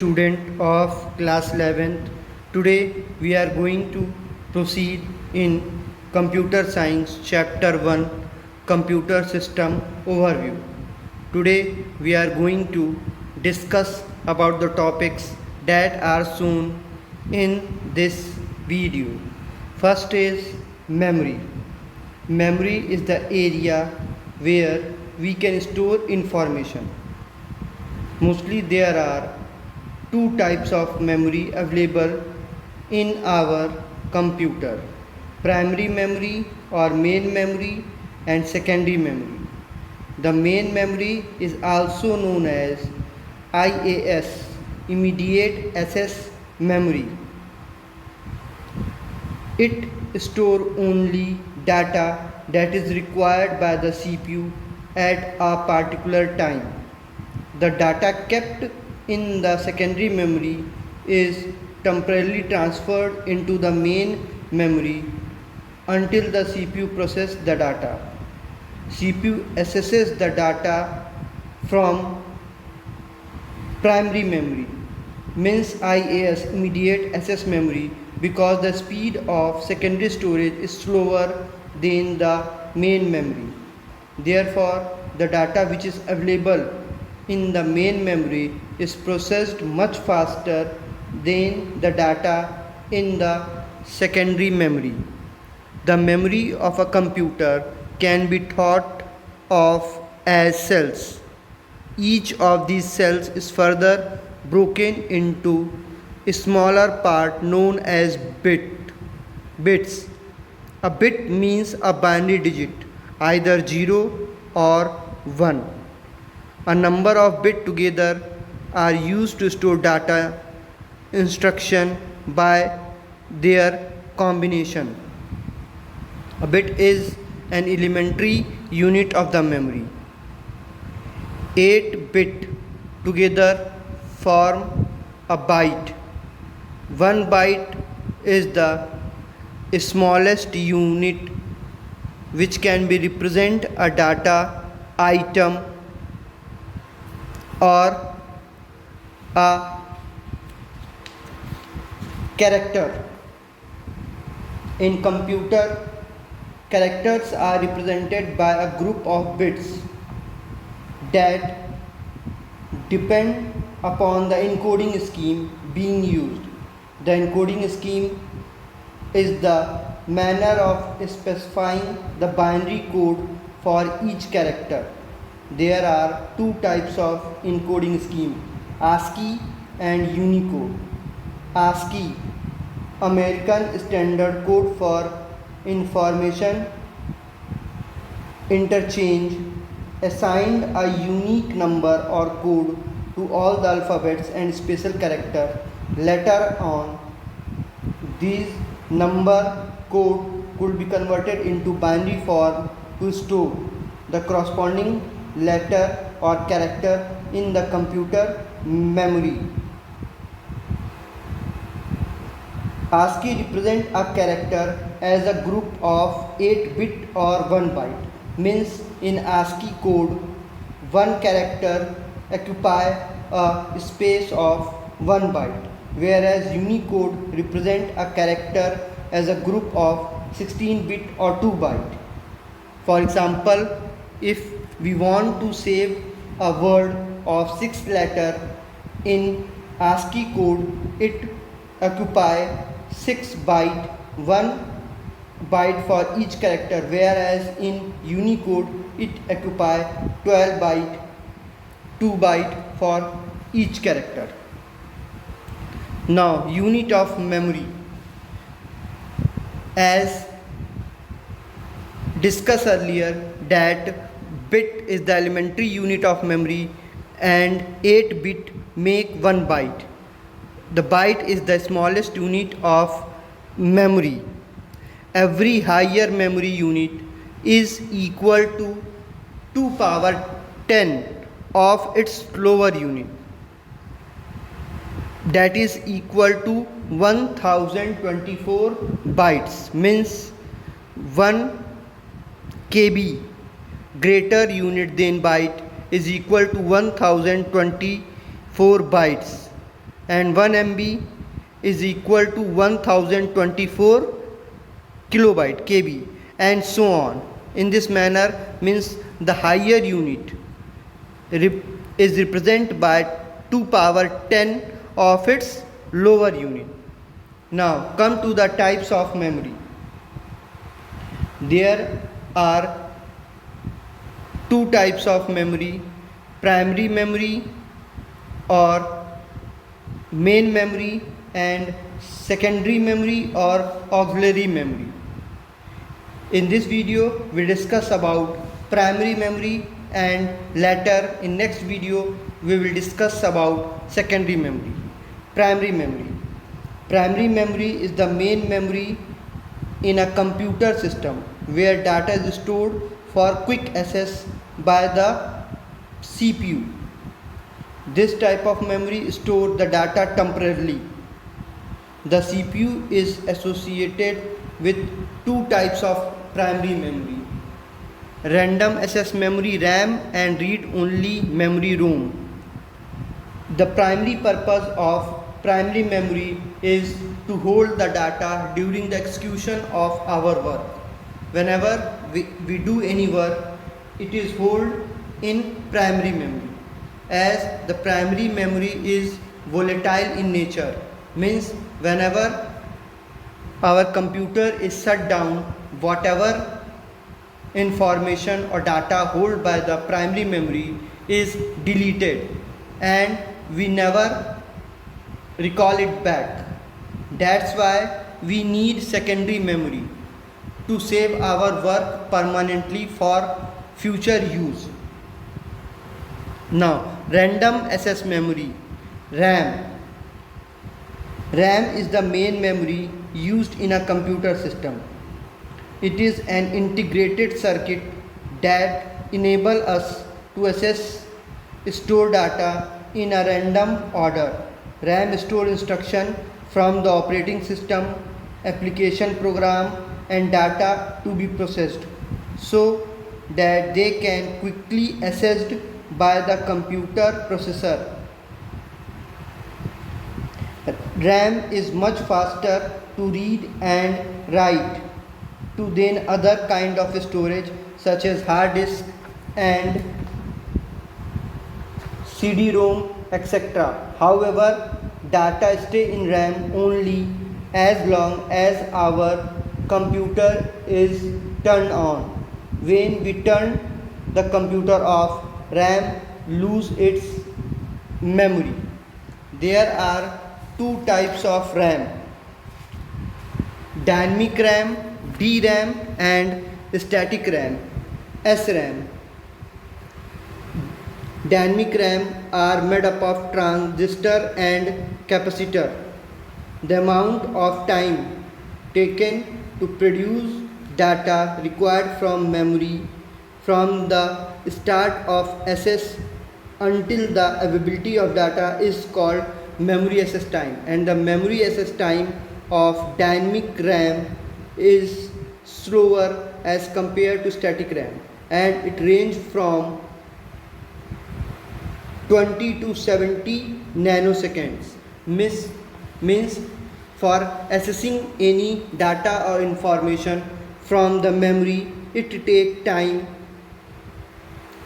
Student of class 11th. Today we are going to proceed in computer science chapter 1 computer system overview. Today we are going to discuss about the topics that are shown in this video. First is memory. Memory is the area where we can store information. Mostly there are two types of memory available in our computer: primary memory or main memory and secondary memory. The main memory is also known as IAS, immediate access memory. It stores only data that is required by the CPU at a particular time. The data kept in the secondary memory is temporarily transferred into the main memory until the CPU processes the data. CPU accesses the data from primary memory, means IAS, immediate access memory, because the speed of secondary storage is slower than the main memory. Therefore, the data which is available in the main memory is processed much faster than the data in the secondary memory. The memory of a computer can be thought of as cells. Each of these cells is further broken into a smaller part known as bits. A bit means a binary digit, either 0 or 1. A number of bits together are used to store data instruction by their combination. A bit is an elementary unit of the memory. 8 bits together form a byte. 1 byte is the smallest unit which can be represent a data item or a character. In computer, characters are represented by a group of bits that depend upon the encoding scheme being used. The encoding scheme is the manner of specifying the binary code for each character. There are two types of encoding scheme: ASCII and Unicode. ASCII, American Standard Code for Information Interchange, assigned a unique number or code to all the alphabets and special character. Later on, these number code could be converted into binary form to store the corresponding letter or character in the computer memory. ASCII represents a character as a group of 8 bit or 1 byte. Means in ASCII code, one character occupies a space of 1 byte, whereas Unicode represents a character as a group of 16 bit or 2 byte. For example, if we want to save a word of 6 letters in ASCII code, it occupies 6 byte, 1 byte for each character, whereas in Unicode it occupies 12 byte, 2 byte for each character. Now, unit of memory. As discussed earlier, that bit is the elementary unit of memory and 8 bit make 1 byte. The byte is the smallest unit of memory. Every higher memory unit is equal to 2 power 10 of its lower unit, that is equal to 1024 bytes, means 1 KB greater unit than byte is equal to 1024 bytes. and 1 MB is equal to 1024 kilobyte KB, and so on. In this manner, means the higher unit is represented by 2 power 10 of its lower unit. Now come to the types of memory. There are two types of memory: primary memory or main memory, and secondary memory or auxiliary memory. In this video we discuss about primary memory, and later in next video we will discuss about secondary memory. Primary memory is the main memory in a computer system where data is stored for quick access by the CPU. This type of memory stores the data temporarily. The CPU is associated with two types of primary memory: random access memory RAM and read-only memory ROM. The primary purpose of primary memory is to hold the data during the execution of our work. Whenever we do any work, it is held in primary memory. As the primary memory is volatile in nature, means whenever our computer is shut down, whatever information or data held by the primary memory is deleted and we never recall it back. That's why we need secondary memory to save our work permanently for future use. Now, random access memory, RAM. RAM is the main memory used in a computer system. It is an integrated circuit that enables us to access store data in a random order. RAM stores instructions from the operating system, application program, and data to be processed so that they can quickly accessed by the computer processor. RAM is much faster to read and write to than other kind of storage such as hard disk and CD-ROM, etc. However, data stay in RAM only as long as our computer is turned on. When we turn the computer off, RAM lose its memory. There are two types of RAM: dynamic RAM, DRAM, and static RAM, SRAM. Dynamic RAM are made up of transistor and capacitor. The amount of time taken to produce data required from memory from the start of access until the availability of data is called memory access time, and the memory access time of dynamic RAM is slower as compared to static RAM, and it ranges from 20 to 70 nanoseconds. Means for accessing any data or information from the memory, it takes time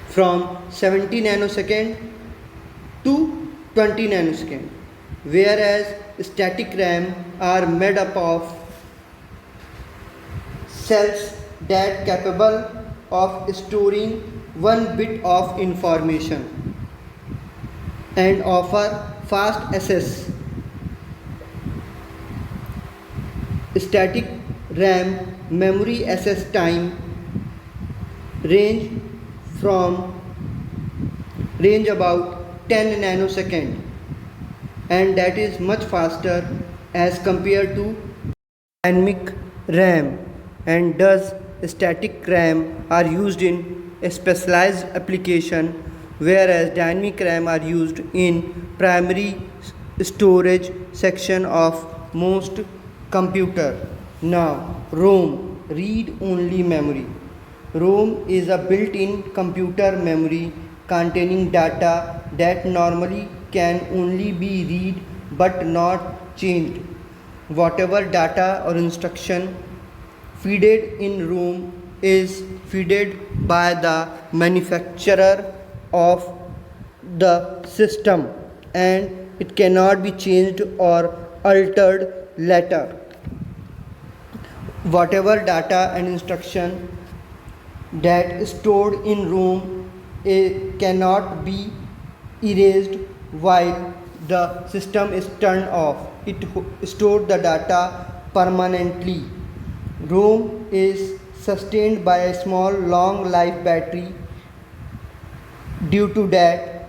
from 70 nanosecond to 20 nanosecond, whereas static RAM are made up of cells that capable of storing 1 bit of information and offer fast access. Static RAM memory access time range about 10 nanosecond, and that is much faster as compared to dynamic RAM, and thus static RAM are used in a specialized application, whereas dynamic RAM are used in primary storage section of most computer. Now, ROM, read only memory. ROM is a built-in computer memory containing data that normally can only be read but not changed. Whatever data or instruction fed in room is fed by the manufacturer of the system, and it cannot be changed or altered later. Whatever data and instruction that is stored in room cannot be erased while the system is turned off. It stored the data permanently. Room is sustained by a small long life battery. Due to that,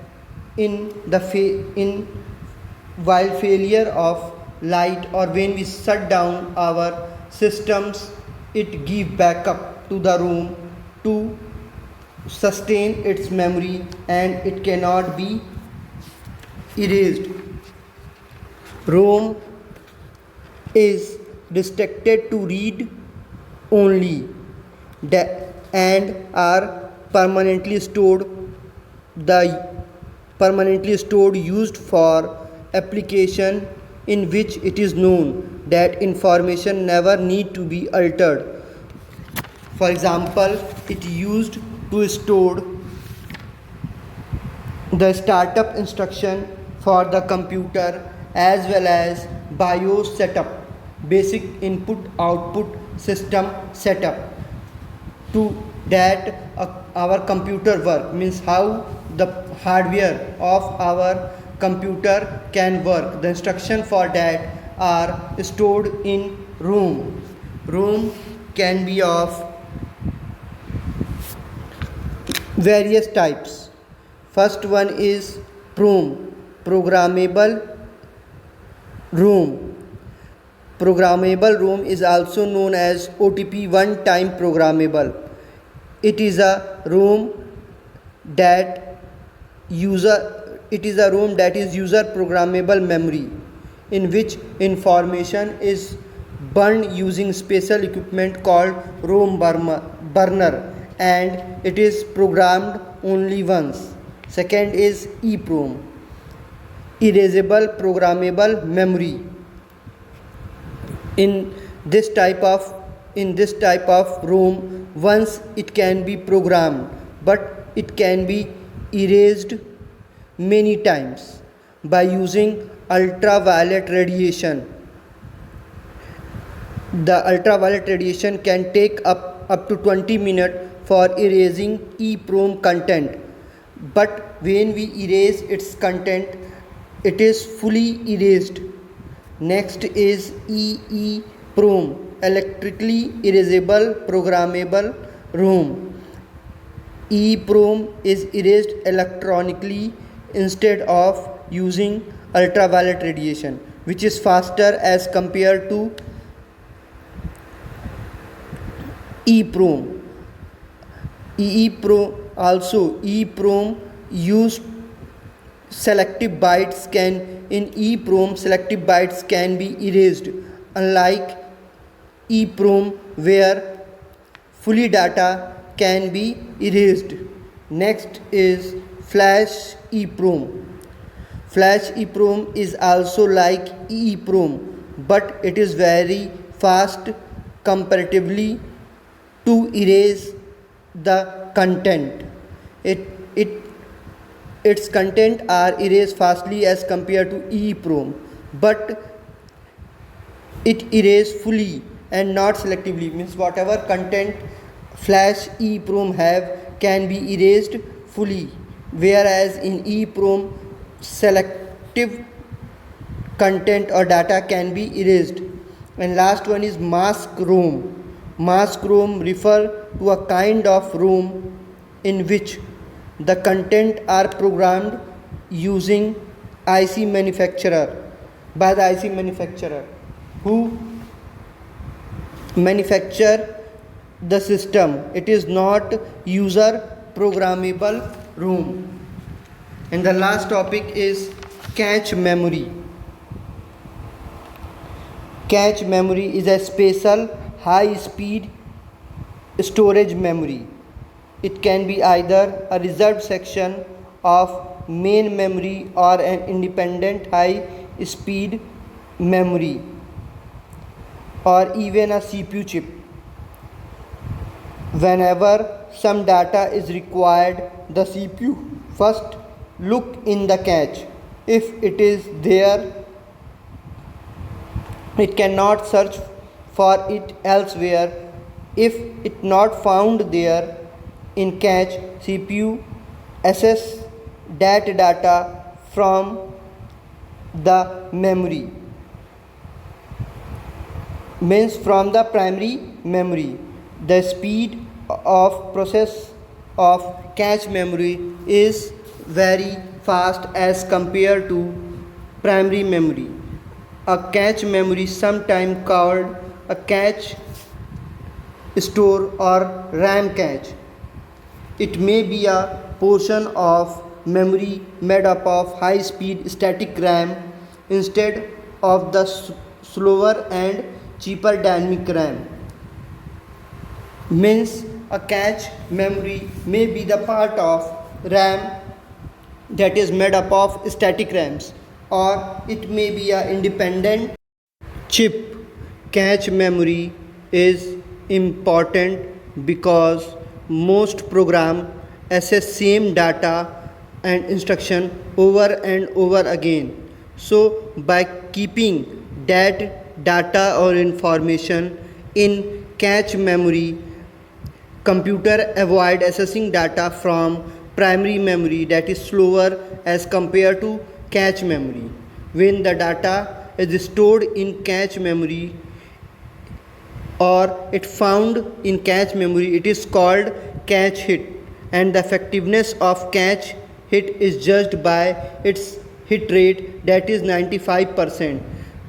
while failure of light or when we shut down our systems, it give backup to the room to sustain its memory, and it cannot be erased. ROM is restricted to read only and are permanently stored used for application in which it is known that information never need to be altered. For example, it used to store the startup instruction for the computer as well as BIOS setup, basic input output system setup, to that our computer work, means how the hardware of our computer can work. The instruction for that are stored in ROM. ROM can be of various types. First one is PROM, programmable ROM. Programmable ROM is also known as OTP one-time programmable. It is a ROM that is user programmable memory in which information is burned using special equipment called ROM burner, and it is programmed only once. Second is EEPROM, erasable programmable memory. In this type of ROM, once it can be programmed, but it can be erased many times by using ultraviolet radiation. The ultraviolet radiation can take up to 20 minutes for erasing EEPROM content, but when we erase its content, it is fully erased. Next is EEPROM, electrically erasable programmable ROM. EEPROM is erased electronically instead of using ultraviolet radiation, which is faster as compared to EEPROM. EEPROM use selective bytes selective bytes can be erased, unlike EEPROM where fully data can be erased. Next is Flash EEPROM. Flash EEPROM is also like EEPROM, but it is very fast comparatively to erase the content. Its content are erased fastly as compared to EEPROM, but it erases fully and not selectively, means whatever content Flash EEPROM have can be erased fully, whereas in EEPROM selective content or data can be erased. And last one is mask ROM. Mask ROM refer to a kind of ROM in which the content are programmed using IC manufacturer by the IC manufacturer who manufacture the system. It is not user programmable ROM. And the last topic is cache memory. Cache memory is a special high-speed storage memory. It can be either a reserved section of main memory or an independent high speed memory or even a CPU chip. Whenever some data is required, the CPU first look in the cache. If it is there, it cannot search for it elsewhere. If it not found there in cache, CPU access that data from the memory, means from the primary memory. The speed of process of cache memory is very fast as compared to primary memory. A cache memory, sometimes called a cache store or RAM cache. It may be a portion of memory made up of high speed static RAM instead of the slower and cheaper dynamic RAM. Means a cache memory may be the part of RAM that is made up of static RAMs, or it may be a independent chip. Cache memory is important because most program access same data and instruction over and over again. So by keeping that data or information in cache memory, computer avoid accessing data from primary memory that is slower as compared to cache memory. When the data is stored in cache memory or it found in cache memory, it is called cache hit, and the effectiveness of cache hit is judged by its hit rate, that is 95%.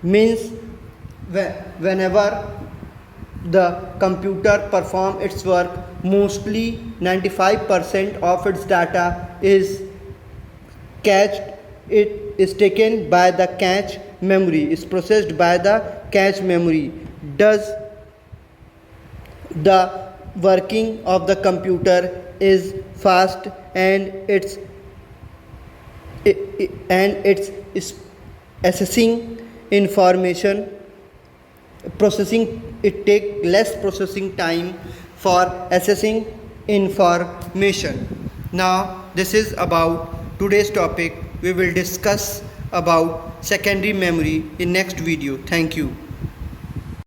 Means whenever the computer perform its work, mostly 95% of its data is cached, it is taken by the cache memory, is processed by the cache memory. Does the working of the computer is fast, and it's assessing information, processing, it take less processing time for assessing information. Now this is about today's topic. We will discuss about secondary memory in next video. Thank you.